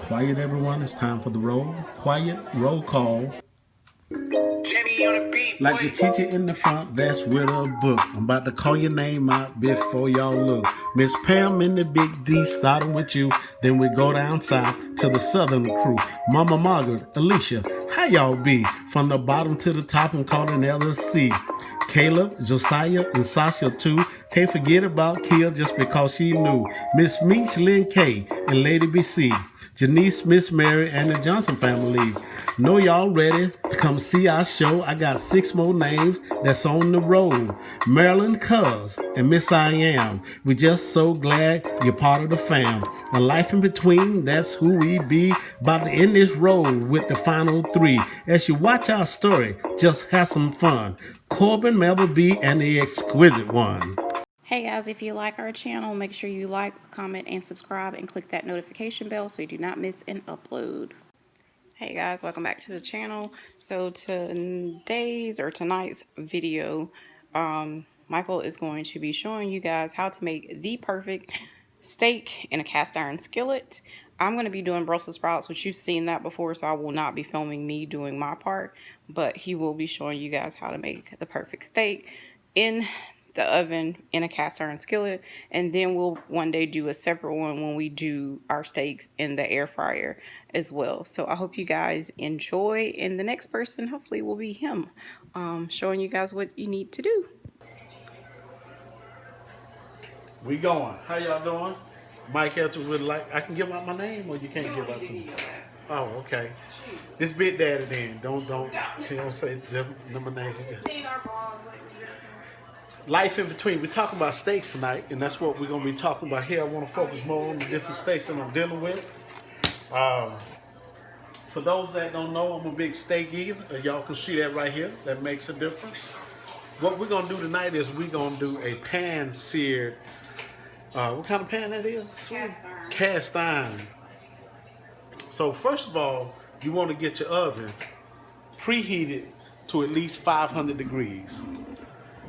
Quiet, everyone. It's time for the quiet roll call. Like the teacher in the front, that's with a book. I'm about to call your name out before y'all look. Miss Pam in the big D, starting with you. Then we go down south to the southern crew. Mama Margaret, Alicia, how y'all be? From the bottom to the top and call another C. Caleb, Josiah, and Sasha too. Can't forget about Kia just because she knew. Miss Meech, Lynn K, and Lady BC. Janice, Miss Mary, and the Johnson family. Know y'all ready to come see our show? I got 6 more names that's on the road. Marilyn Cuz and Miss I Am. We just so glad you're part of the fam. And life in between, that's who we be. About to end this road with the final 3. As you watch our story, just have some fun. Corbin, Melba B, and the exquisite one. Hey guys, if you like our channel, make sure you like, comment, and subscribe, and click that notification bell so you do not miss an upload. Hey guys, welcome back to the channel. So tonight's video, Michael is going to be showing you guys how to make the perfect steak in a cast iron skillet. I'm going to be doing Brussels sprouts, which you've seen that before, so I will not be filming me doing my part, but he will be showing you guys how to make the perfect steak in the oven in a cast iron skillet, and then we'll one day do a separate one when we do our steaks in the air fryer as well. So I hope you guys enjoy, and the next person hopefully will be him, showing you guys what you need to do. We going. How y'all doing? Mike Etheredge would like. I can give out my name, or you can't give out to me. Oh, okay. This Big Daddy then. Don't she don't say number names. Life in between. We're talking about steaks tonight, and that's what we're going to be talking about here. I want to focus more on the different steaks that I'm dealing with. For those that don't know, I'm a big steak eater. Y'all can see that right here. That makes a difference. What we're going to do tonight is we're going to do a pan-seared, what kind of pan that is? Cast iron. Cast iron. So first of all, you want to get your oven preheated to at least 500 degrees.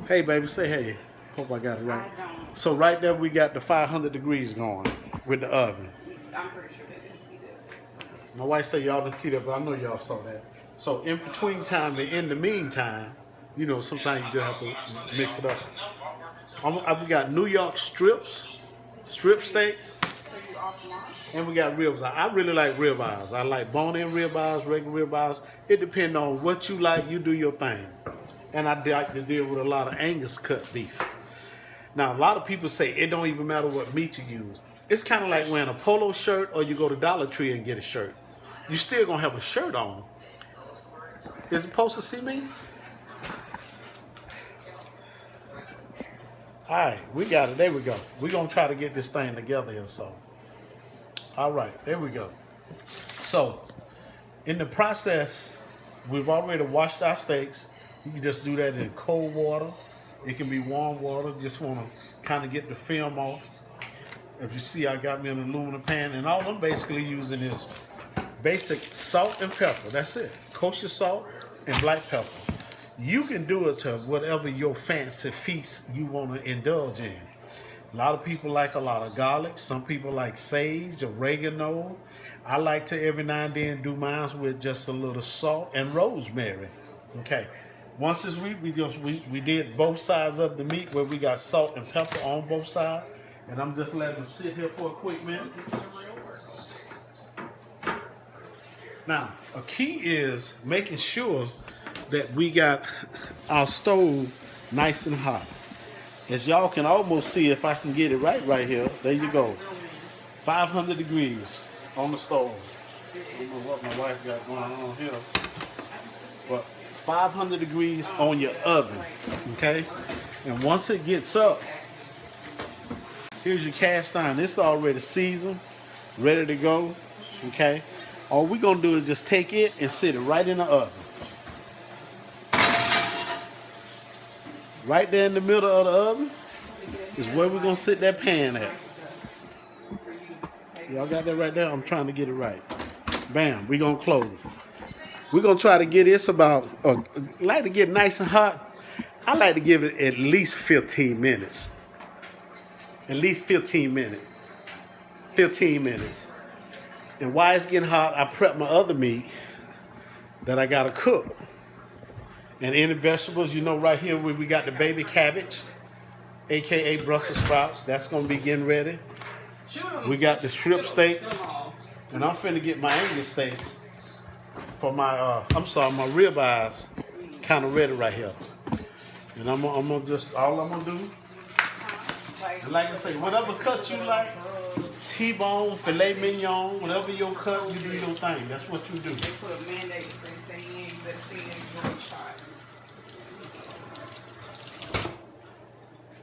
Hey, baby, say hey. Hope I got it right. So right there, we got the 500 degrees going with the oven. I'm pretty sure they didn't see that. My wife said y'all didn't see that, but I know y'all saw that. So in between time and in the meantime, you know, sometimes you just have to mix it up. We got New York strip steaks, and we got ribs. I really like ribeyes. I like bone-in ribeyes, regular ribeyes. It depends on what you like. You do your thing. And I like to deal with a lot of Angus cut beef. Now, a lot of people say it don't even matter what meat you use. It's kind of like wearing a polo shirt or you go to Dollar Tree and get a shirt. You still going to have a shirt on. Is it supposed to see me? All right, we got it. There we go. We're going to try to get this thing together here. So, all right, there we go. So, in the process, we've already washed our steaks. You can just do that in cold water. It can be warm water. Just want to kind of get the film off. If you see, I got me an aluminum pan, and all I'm basically using is basic salt and pepper. That's it. Kosher salt and black pepper. You can do it to whatever your fancy feast you want to indulge in. A lot of people like a lot of garlic. Some people like sage, oregano. I like to every now and then do mine with just a little salt and rosemary. Okay. Once this week, we did both sides of the meat where we got salt and pepper on both sides. And I'm just letting them sit here for a quick minute. Now, a key is making sure that we got our stove nice and hot. As y'all can almost see, if I can get it right here, there you go. 500 degrees on the stove. I don't know what my wife got going on here. But 500 degrees on your oven, okay? And once it gets up, here's your cast iron. It's already seasoned, ready to go, okay? All we're gonna do is just take it and sit it right in the oven. Right there in the middle of the oven is where we're gonna sit that pan at. Y'all got that right there? I'm trying to get it right. Bam, we're gonna close it. We're gonna try to get this about, like to get nice and hot. I like to give it at least 15 minutes. At least 15 minutes. 15 minutes. And while it's getting hot, I prep my other meat that I gotta cook. And any vegetables, you know, right here where we got the baby cabbage, aka Brussels sprouts. That's gonna be getting ready. We got the shrimp steaks, and I'm finna get my Angus steaks for my my ribeyes kind of ready right here. And I'm gonna just, all I'm gonna do, and like I say, whatever cut you like, T-bone, filet mignon, whatever your cut, you do your thing. That's what you do. They put a mandate saying you ain't better see any shot.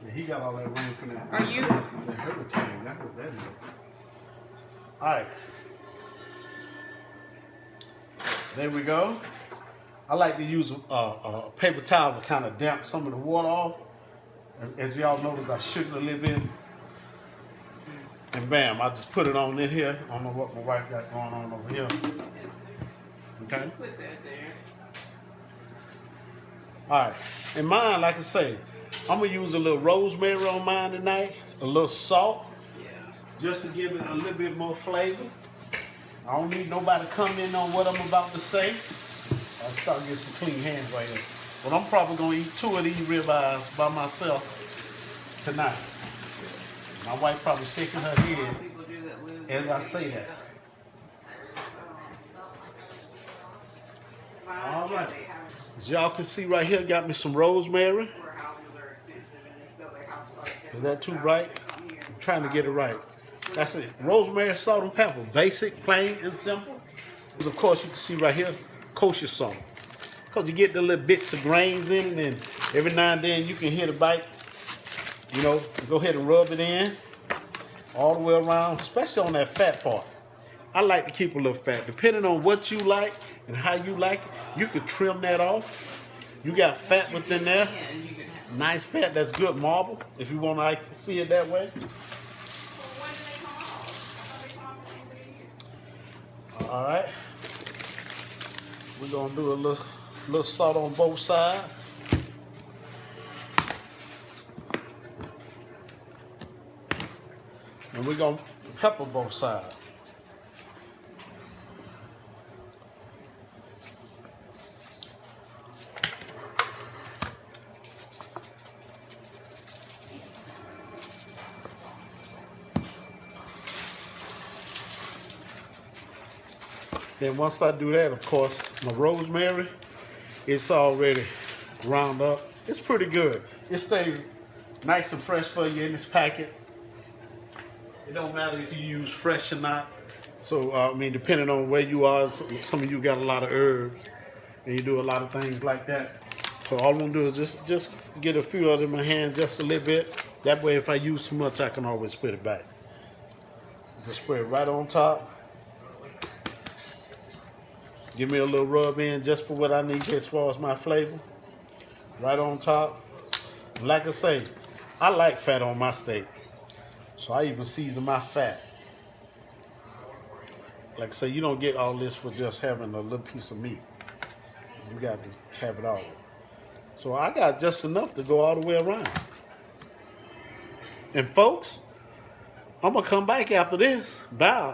Yeah, he got all that room for that. Are you? The hurricane, that's what that is. All right. There we go. I like to use a paper towel to kind of damp some of the water off. As y'all notice, I shook it a little bit. And bam, I just put it on in here. I don't know what my wife got going on over here. Okay? Put that there. All right. And mine, like I say, I'm going to use a little rosemary on mine tonight. A little salt. Yeah. Just to give it a little bit more flavor. I don't need nobody to come in on what I'm about to say. I'll start getting some clean hands right here. But I'm probably going to eat 2 of these ribeyes by myself tonight. My wife probably shaking her head as I say that. All right. As y'all can see right here, got me some rosemary. Is that too bright? I'm trying to get it right. That's it. Rosemary, salt, and pepper. Basic, plain, and simple. But of course, you can see right here, kosher salt. Because you get the little bits of grains in it, and every now and then you can hit a bite. You know, go ahead and rub it in all the way around, especially on that fat part. I like to keep a little fat. Depending on what you like and how you like it, you could trim that off. You got fat within there. Nice fat, that's good marble, if you want to like to see it that way. All right. We're going to do a little salt on both sides. And we're going to pepper both sides. Then once I do that, of course, my rosemary, it's already ground up. It's pretty good. It stays nice and fresh for you in this packet. It don't matter if you use fresh or not. So, I mean, depending on where you are, some of you got a lot of herbs, and you do a lot of things like that. So all I'm gonna do is just get a few of them in my hand, just a little bit. That way, if I use too much, I can always put it back. Just spread it right on top. Give me a little rub in just for what I need as far as my flavor. Right on top. Like I say, I like fat on my steak. So I even season my fat. Like I say, you don't get all this for just having a little piece of meat. You got to have it all. So I got just enough to go all the way around. And folks, I'm going to come back after this. Bye.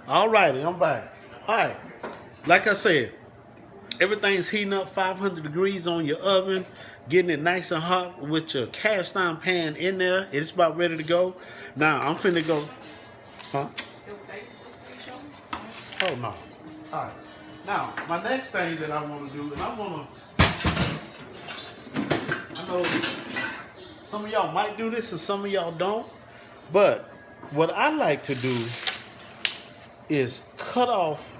All righty, I'm back. All right, like I said, everything's heating up 500 degrees on your oven, getting it nice and hot with your cast iron pan in there. It's about ready to go. Now, I'm finna go. Huh? Oh, no. All right. Now, my next thing that I want to do, and I know some of y'all might do this and some of y'all don't, but what I like to do is cut off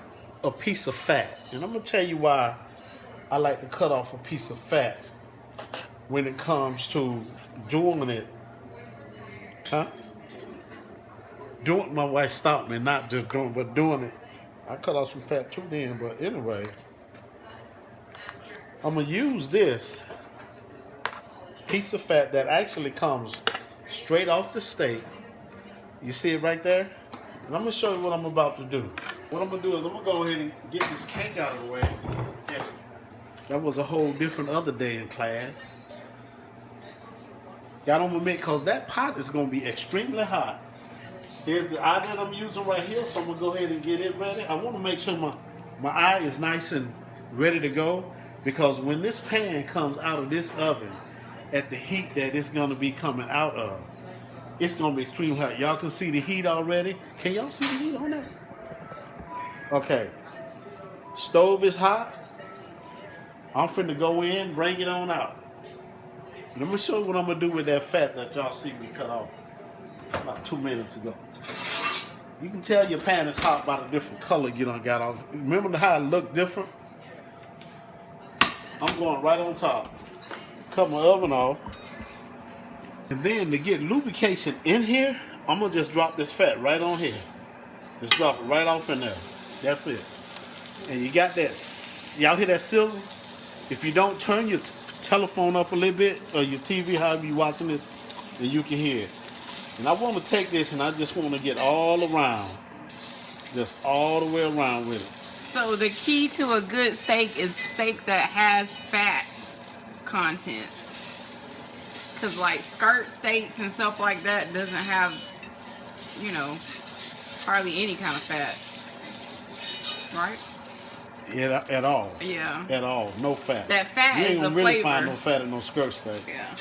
a piece of fat. And I'm going to tell you why I like to cut off a piece of fat when it comes to doing it. Huh? My wife stopped me, not just doing, but doing it. I cut off some fat too then, but anyway. I'm going to use this piece of fat that actually comes straight off the steak. You see it right there? And I'm going to show you what I'm about to do. What I'm going to do is I'm going to go ahead and get this cake out of the way. Yes. That was a whole different other day in class. Got on my mitt because that pot is going to be extremely hot. Here's the eye that I'm using right here, so I'm gonna go ahead and get it ready. I want to make sure my eye is nice and ready to go, because when this pan comes out of this oven at the heat that it's gonna be coming out of, it's gonna be extreme hot. Y'all can see the heat already. Can y'all see the heat on that? Okay. Stove is hot. I'm finna go in, bring it on out. Let me show you what I'm gonna do with that fat that y'all see me cut off about 2 minutes ago. You can tell your pan is hot by the different color you done got off. Remember how it looked different? I'm going right on top. Cut my oven off. And then to get lubrication in here, I'm gonna just drop this fat right on here. Just drop it right off in there. That's it. And you got that, y'all hear that sizzle? If you don't turn your telephone up a little bit, or your TV, however you watching it, then you can hear it. And I want to take this and I just want to get all around. Just all the way around with it. So the key to a good steak is steak that has fat content. Because like skirt steaks and stuff like that doesn't have, you know, hardly any kind of fat. Right? At all. Yeah. At all. No fat. That fat you is ain't the gonna really flavor. find no fat in no skirt steak. Yeah.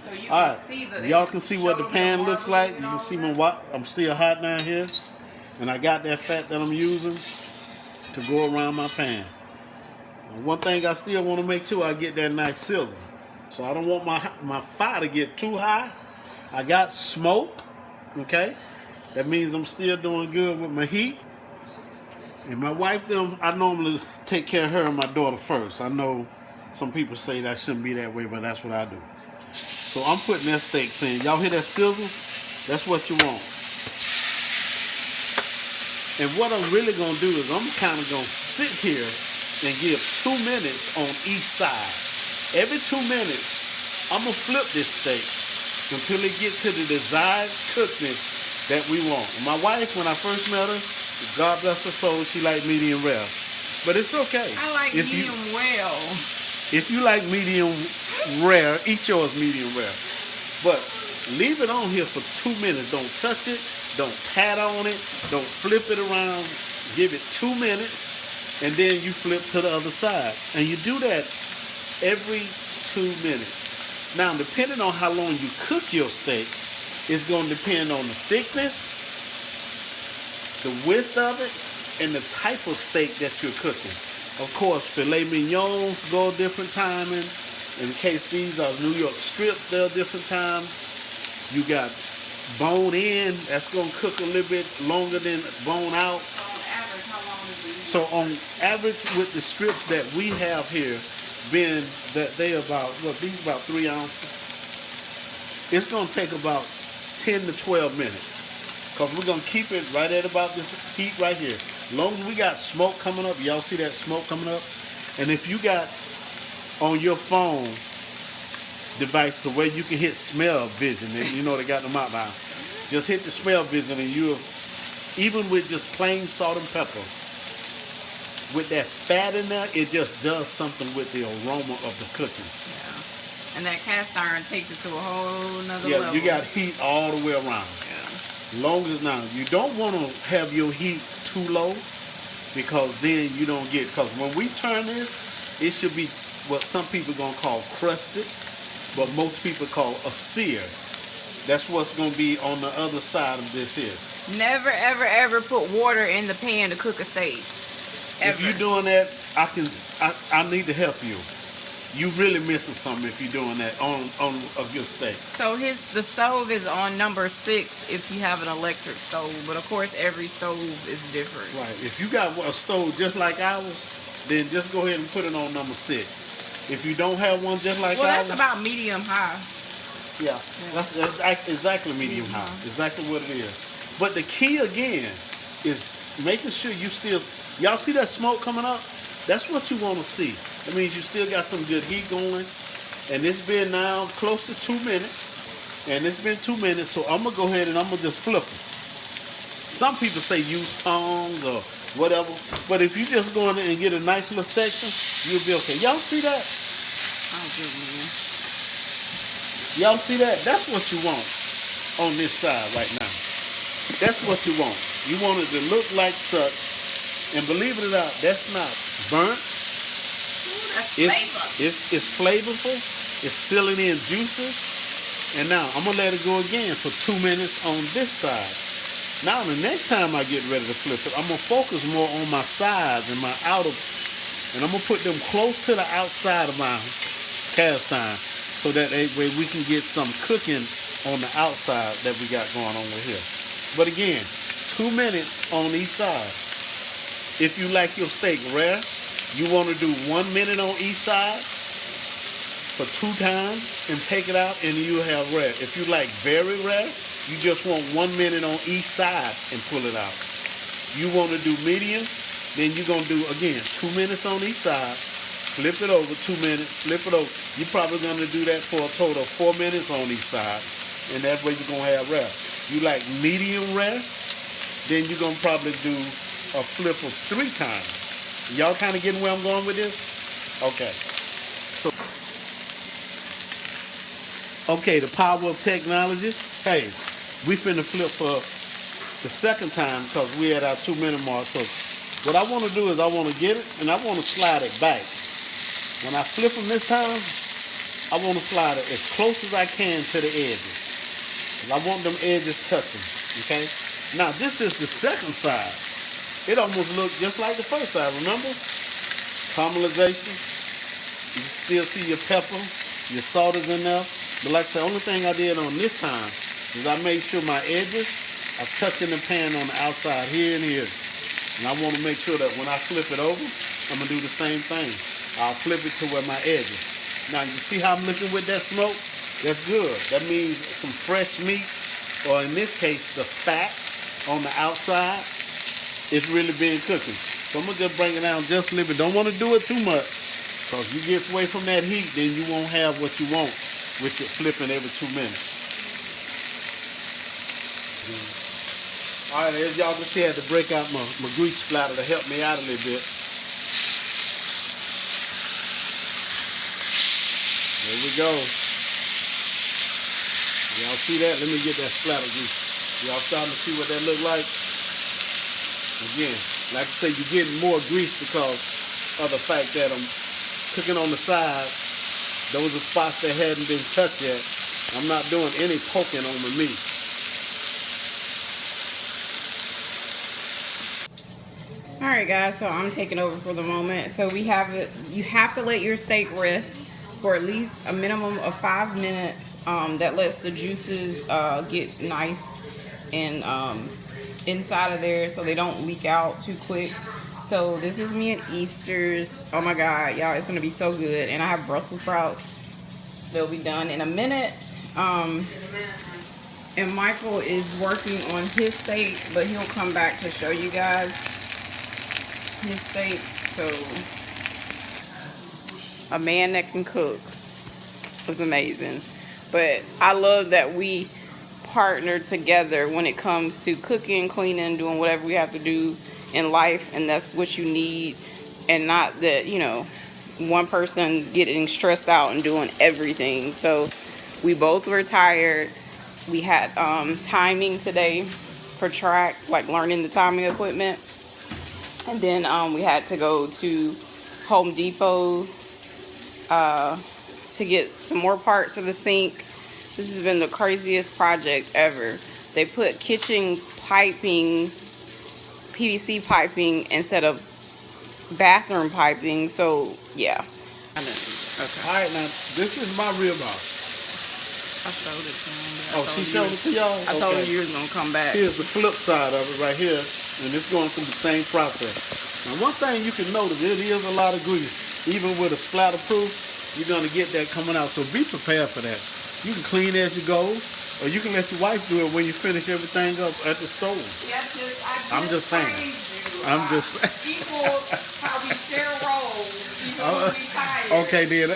So you All can right. see the, Y'all can see what the pan looks like. You and all can see of my that. I'm still hot down here. And I got that fat that I'm using to go around my pan. And one thing I still want to make sure I get that nice sizzle. So I don't want my fire to get too high. I got smoke. Okay? That means I'm still doing good with my heat. And my wife, I normally take care of her and my daughter first. I know some people say that shouldn't be that way, but that's what I do. So I'm putting that steak in. Y'all hear that sizzle? That's what you want. And what I'm really going to do is I'm kind of going to sit here and give 2 minutes on each side. Every 2 minutes, I'm going to flip this steak until it gets to the desired cookness that we want. My wife, when I first met her, God bless her soul, she liked medium rare. But it's okay. I like medium well. If you like medium rare, eat yours medium rare. But leave it on here for 2 minutes. Don't touch it. Don't pat on it. Don't flip it around. Give it 2 minutes. And then you flip to the other side. And you do that every 2 minutes. Now, depending on how long you cook your steak, it's going to depend on the thickness, the width of it, and the type of steak that you're cooking. Of course, filet mignons go a different timing. In case these are New York strips, they're different times. You got bone in, that's going to cook a little bit longer than bone out. So on average, how long is it? So on average with the strips that we have here, being that they about, these about 3 ounces, it's going to take about 10 to 12 minutes. Because we're going to keep it right at about this heat right here. As long as we got smoke coming up, y'all see that smoke coming up? And if you got on your phone device the way you can hit smell vision, and you know they got them out now. Just hit the smell vision and you'll, even with just plain salt and pepper, with that fat in there, it just does something with the aroma of the cooking. Yeah. And that cast iron takes it to a whole nother level. Yeah, you got heat all the way around. Long as now, you don't want to have your heat too low, because then you don't get, because when we turn this, it should be what some people are going to call crusted, but most people call a sear. That's what's going to be on the other side of this here. Never, ever, ever put water in the pan to cook a steak. Ever. If you're doing that, I need to help you. You really missing something if you're doing that on a good steak. So the stove is on number 6 if you have an electric stove, but of course every stove is different. Right. If you got a stove just like ours, then just go ahead and put it on number 6. If you don't have one just like ours, that's about medium high. Yeah. That's exactly medium high. Exactly what it is. But the key again is making sure you still, y'all see that smoke coming up? That's what you want to see. That means you still got some good heat going. And it's been now close to 2 minutes. And it's been 2 minutes, so I'm going to go ahead and I'm going to just flip it. Some people say use tongs or whatever. But if you just go in there and get a nice little section, you'll be okay. Y'all see that? Oh, good man. Y'all see that? That's what you want. on this side right now. That's what you want. You want it to look like such. And believe it or not, that's not burnt. Ooh, that's It's flavorful. It's sealing in juices. And now I'm gonna let it go again for 2 minutes on this side. Now the next time I get ready to flip it, I'm gonna focus more on my sides and my outer, and I'm gonna put them close to the outside of my cast iron, so that way we can get some cooking on the outside that we got going on with here. But again, 2 minutes on each side. If you like your steak rare, you want to do 1 minute on each side for 2 times and take it out, and you have rare. If you like very rare, you just want 1 minute on each side and pull it out. You want to do medium, then you're going to do, again, 2 minutes on each side, flip it over, 2 minutes, flip it over. You're probably going to do that for a total of 4 minutes on each side, and that way you're going to have rare. You like medium rare, then you're going to probably do a flip of 3 times. Y'all kind of getting where I'm going with this? Okay. So, okay, the power of technology. Hey, we finna flip for the second time because we at our 2 minute mark. So what I want to do is I want to get it and I want to slide it back. When I flip them this time, I want to slide it as close as I can to the edges. I want them edges touching, okay? Now this is the second side. It almost looked just like the first side, remember? Caramelization. You can still see your pepper, your salt is in there. But like the only thing I did on this time is I made sure my edges are touching the pan on the outside here and here. And I want to make sure that when I flip it over, I'm going to do the same thing. I'll flip it to where my edges. Now you see how I'm looking with that smoke? That's good. That means some fresh meat, or in this case, the fat on the outside is really being cooking. So I'm going to just bring it down just a little bit. Don't want to do it too much, because you get away from that heat, then you won't have what you want with your flipping every 2 minutes. All right, as y'all can see, I had to break out my grease splatter to help me out a little bit. There we go. Y'all see that? Let me get that splatter grease. Y'all starting to see what that look like? Again, like I say, you're getting more grease because of the fact that I'm cooking on the side. Those are spots that hadn't been touched yet. I'm not doing any poking on the meat. All right, guys, so I'm taking over for the moment. So we have it. You have to let your steak rest for at least a minimum of 5 minutes. That lets the juices get nice and inside of there, so they don't leak out too quick. So this is me at Easter's. Oh my God, y'all, it's gonna be so good. And I have Brussels sprouts. They'll be done in a minute. And Michael is working on his steak, but he'll come back to show you guys his steak. So a man that can cook is amazing. But I love that we partner together when it comes to cooking, cleaning, doing whatever we have to do in life, and that's what you need, and not that, you know, one person getting stressed out and doing everything. So we both were tired. We had timing today for track, like learning the timing equipment, and then we had to go to Home Depot to get some more parts for the sink. This has been the craziest project ever. They put kitchen piping, PVC piping, instead of bathroom piping. So yeah. Okay. All right, now this is my ribeye. I showed it to him. Oh, she showed it to y'all? I told you you was gonna come back. Here's the flip side of it right here, and it's going through the same process. Now, one thing you can notice, it is a lot of grease. Even with a splatter proof, you're gonna get that coming out. So be prepared for that. You can clean as you go, or you can let your wife do it when you finish everything up at the stove. I'm just saying. I'm just saying. People, how we share roles, even when we tired. Okay, then.